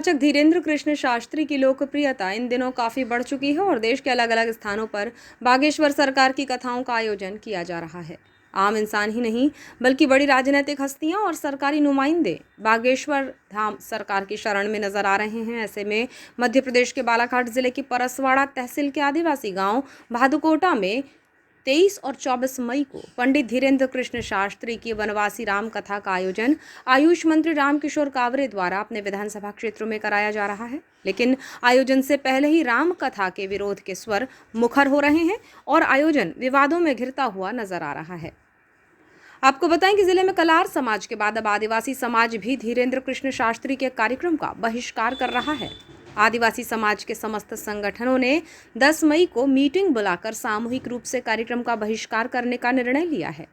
कथावाचक धीरेन्द्र कृष्ण शास्त्री की लोकप्रियता इन दिनों काफ़ी बढ़ चुकी है और देश के अलग अलग स्थानों पर बागेश्वर सरकार की कथाओं का आयोजन किया जा रहा है। आम इंसान ही नहीं बल्कि बड़ी राजनीतिक हस्तियां और सरकारी नुमाइंदे बागेश्वर धाम सरकार की शरण में नजर आ रहे हैं। ऐसे में मध्य प्रदेश के बालाघाट जिले की परसवाड़ा तहसील के आदिवासी गांव भादुकोटा में 23 और 24 मई को पंडित धीरेन्द्र कृष्ण शास्त्री की वनवासी राम कथा का आयोजन आयुष मंत्री रामकिशोर कावरे द्वारा अपने विधानसभा क्षेत्रों में कराया जा रहा है। लेकिन आयोजन से पहले ही राम कथा के विरोध के स्वर मुखर हो रहे हैं और आयोजन विवादों में घिरता हुआ नजर आ रहा है। आपको बताएं कि जिले में कलार समाज के बाद अब आदिवासी समाज भी धीरेन्द्र कृष्ण शास्त्री के कार्यक्रम का बहिष्कार कर रहा है। आदिवासी समाज के समस्त संगठनों ने 10 मई को मीटिंग बुलाकर सामूहिक रूप से कार्यक्रम का बहिष्कार करने का निर्णय लिया है।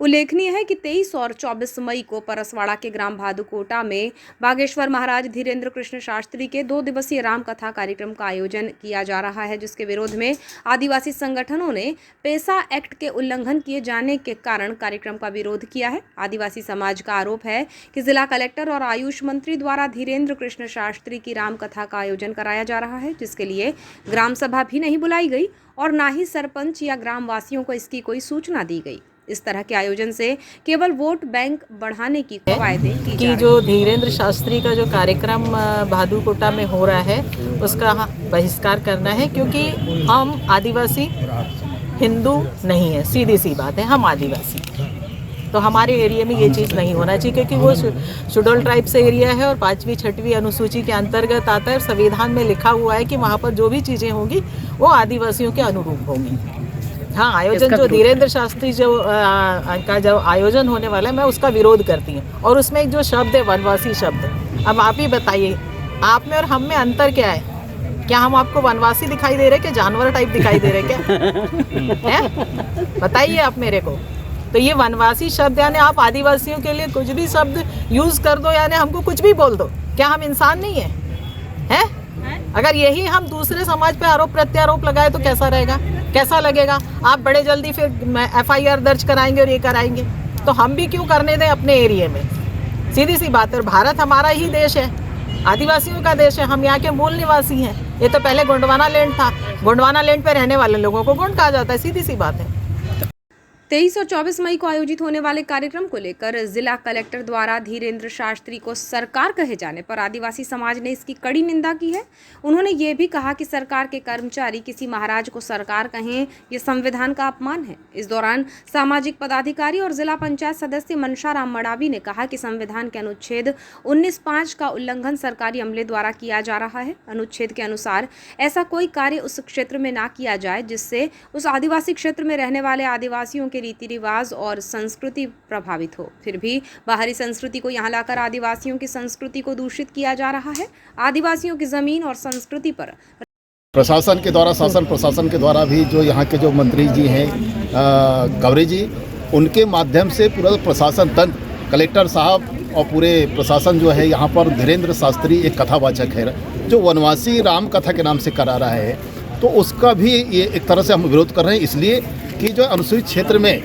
उल्लेखनीय है कि 23 और 24 मई को परसवाड़ा के ग्राम भादुकोटा में बागेश्वर महाराज धीरेन्द्र कृष्ण शास्त्री के 2 दिवसीय राम कथा कार्यक्रम का आयोजन किया जा रहा है, जिसके विरोध में आदिवासी संगठनों ने पेसा एक्ट के उल्लंघन किए जाने के कारण कार्यक्रम का विरोध किया है। आदिवासी समाज का आरोप है कि जिला कलेक्टर और आयुष मंत्री द्वारा धीरेन्द्र कृष्ण शास्त्री की राम कथा का आयोजन कराया जा रहा है, जिसके लिए ग्राम सभा भी नहीं बुलाई गई और ना ही सरपंच या ग्रामवासियों को इसकी कोई सूचना दी गई। इस तरह के आयोजन से केवल वोट बैंक बढ़ाने की कवायदें की जो धीरेन्द्र शास्त्री का जो कार्यक्रम भादुकोटा में हो रहा है उसका बहिष्कार करना है, क्योंकि हम आदिवासी हिंदू नहीं है। सीधी सी बात है, हम आदिवासी, तो हमारे एरिया में ये चीज़ नहीं होना चाहिए, क्योंकि वो शेड्यूल ट्राइब से एरिया है और 5वीं 6वीं अनुसूची के अंतर्गत आता है। संविधान में लिखा हुआ है कि वहाँ पर जो भी चीज़ें होंगी वो आदिवासियों के अनुरूप होंगी। हाँ, आयोजन जो धीरेन्द्र शास्त्री का जो आयोजन होने वाला है, मैं उसका विरोध करती हूँ। और उसमें एक जो शब्द है वनवासी शब्द, अब आप ही बताइए, आप में और हम में अंतर क्या है? क्या हम आपको वनवासी दिखाई दे रहे क्या जानवर टाइप दिखाई दे रहे क्या है? बताइए आप मेरे को। तो ये वनवासी शब्द यानी आप आदिवासियों के लिए कुछ भी शब्द यूज कर दो, यानी हमको कुछ भी बोल दो, क्या हम इंसान नहीं है? अगर यही हम दूसरे समाज पे आरोप प्रत्यारोप लगाए तो कैसा रहेगा, कैसा लगेगा? आप बड़े जल्दी फिर FIR दर्ज कराएंगे और ये कराएंगे, तो हम भी क्यों करने दें अपने एरिया में? सीधी सी बात है। और भारत हमारा ही देश है, आदिवासियों का देश है, हम यहाँ के मूल निवासी हैं। ये तो पहले गोंडवाना लैंड था, गोंडवाना लैंड पे रहने वाले लोगों को गोंड कहा जाता है, सीधी सी बात है। 23 और 24 मई को आयोजित होने वाले कार्यक्रम को लेकर जिला कलेक्टर द्वारा धीरेन्द्र शास्त्री को सरकार कहे जाने पर आदिवासी समाज ने इसकी कड़ी निंदा की है। उन्होंने ये भी कहा कि सरकार के कर्मचारी किसी महाराज को सरकार कहें, ये संविधान का अपमान है। इस दौरान सामाजिक पदाधिकारी और जिला पंचायत सदस्य मनशाराम मडावी ने कहा कि संविधान के अनुच्छेद 19(5) का उल्लंघन सरकारी अमले द्वारा किया जा रहा है। अनुच्छेद के अनुसार ऐसा कोई कार्य उस क्षेत्र में ना किया जाए जिससे उस आदिवासी क्षेत्र में रहने वाले आदिवासियों रीति रिवाज और संस्कृति प्रभावित हो। फिर भी बाहरी संस्कृति को यहाँ लाकर आदिवासियों की संस्कृति को दूषित किया जा रहा है। आदिवासियों की जमीन और संस्कृति पर प्रशासन के द्वारा, शासन प्रशासन के द्वारा भी जो यहाँ के जो मंत्री जी हैं कावरे जी, उनके माध्यम से पूरा प्रशासन तंत्र, कलेक्टर साहब और पूरे प्रशासन जो है यहाँ पर धीरेन्द्र शास्त्री एक कथावाचक है जो वनवासी राम कथा के नाम से करा रहा है, तो उसका भी ये एक तरह से हम विरोध कर रहे हैं। इसलिए कि जो अनुसूचित क्षेत्र में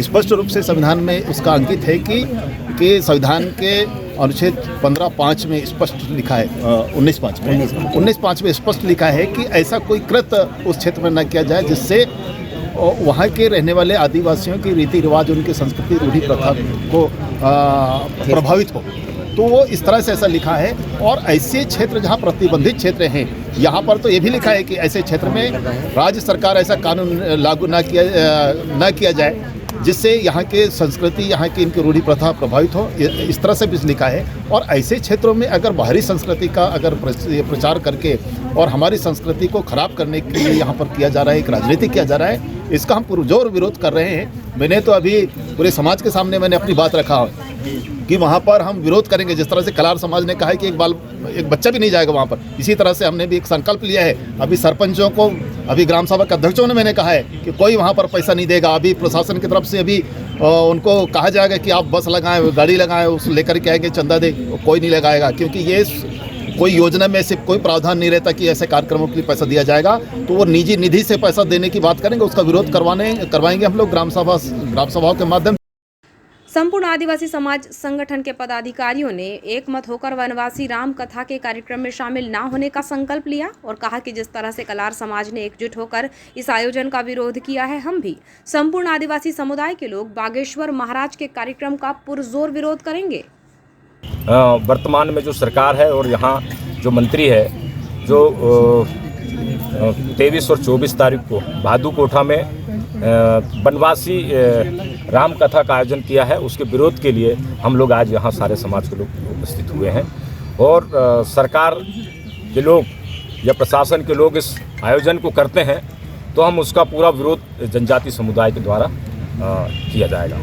स्पष्ट रूप से संविधान में उसका अंकित है कि संविधान के अनुच्छेद 15(5) में स्पष्ट लिखा है, 19(5) में स्पष्ट लिखा है कि ऐसा कोई कृत्य उस क्षेत्र में न किया जाए जिससे वहाँ के रहने वाले आदिवासियों की रीति रिवाज, उनकी संस्कृति, रूढ़ी प्रथा को प्रभावित हो। तो वो इस तरह से ऐसा लिखा है। और ऐसे क्षेत्र जहाँ प्रतिबंधित क्षेत्र हैं, यहाँ पर तो ये भी लिखा है कि ऐसे क्षेत्र में राज्य सरकार ऐसा कानून लागू ना किया जाए जिससे यहाँ के संस्कृति, यहाँ की इनकी रूढ़ी प्रथा प्रभावित हो। इस तरह से भी लिखा है। और ऐसे क्षेत्रों में अगर बाहरी संस्कृति का अगर प्रचार करके और हमारी संस्कृति को खराब करने के लिए यहाँ पर किया जा रहा है, एक राजनीति किया जा रहा है, इसका हम पुरजोर विरोध कर रहे हैं। मैंने तो अभी पूरे समाज के सामने मैंने अपनी बात रखा है कि वहाँ पर हम विरोध करेंगे। जिस तरह से कलार समाज ने कहा है कि एक बच्चा भी नहीं जाएगा वहाँ पर, इसी तरह से हमने भी एक संकल्प लिया है। अभी सरपंचों को, अभी ग्राम सभा के अध्यक्षों ने मैंने कहा है कि कोई वहाँ पर पैसा नहीं देगा। अभी प्रशासन की तरफ से अभी उनको कहा जाएगा कि आप बस लगाएं, गाड़ी लगाएं, उस लेकर के आएंगे, चंदा दे, कोई नहीं लगाएगा, क्योंकि ये कोई योजना में सिर्फ कोई प्रावधान नहीं रहता कि ऐसे कार्यक्रमों के लिए पैसा दिया जाएगा। तो वो निजी निधि से पैसा देने की बात करेंगे, उसका विरोध करवाएंगे हम लोग ग्राम सभाओं के माध्यम। संपूर्ण आदिवासी समाज संगठन के पदाधिकारियों ने एकमत होकर वनवासी राम कथा के कार्यक्रम में शामिल न होने का संकल्प लिया और कहा कि जिस तरह से कलार समाज ने एकजुट होकर इस आयोजन का विरोध किया है, हम भी संपूर्ण आदिवासी समुदाय के लोग बागेश्वर महाराज के कार्यक्रम का पुरजोर विरोध करेंगे। वर्तमान में जो सरकार है और यहाँ जो मंत्री है, जो 23 और 24 तारीख को भादू कोटा में वनवासी राम कथा का आयोजन किया है, उसके विरोध के लिए हम लोग आज यहाँ सारे समाज के लोग उपस्थित हुए हैं। और सरकार के लोग या प्रशासन के लोग इस आयोजन को करते हैं तो हम उसका पूरा विरोध जनजाति समुदाय के द्वारा किया जाएगा।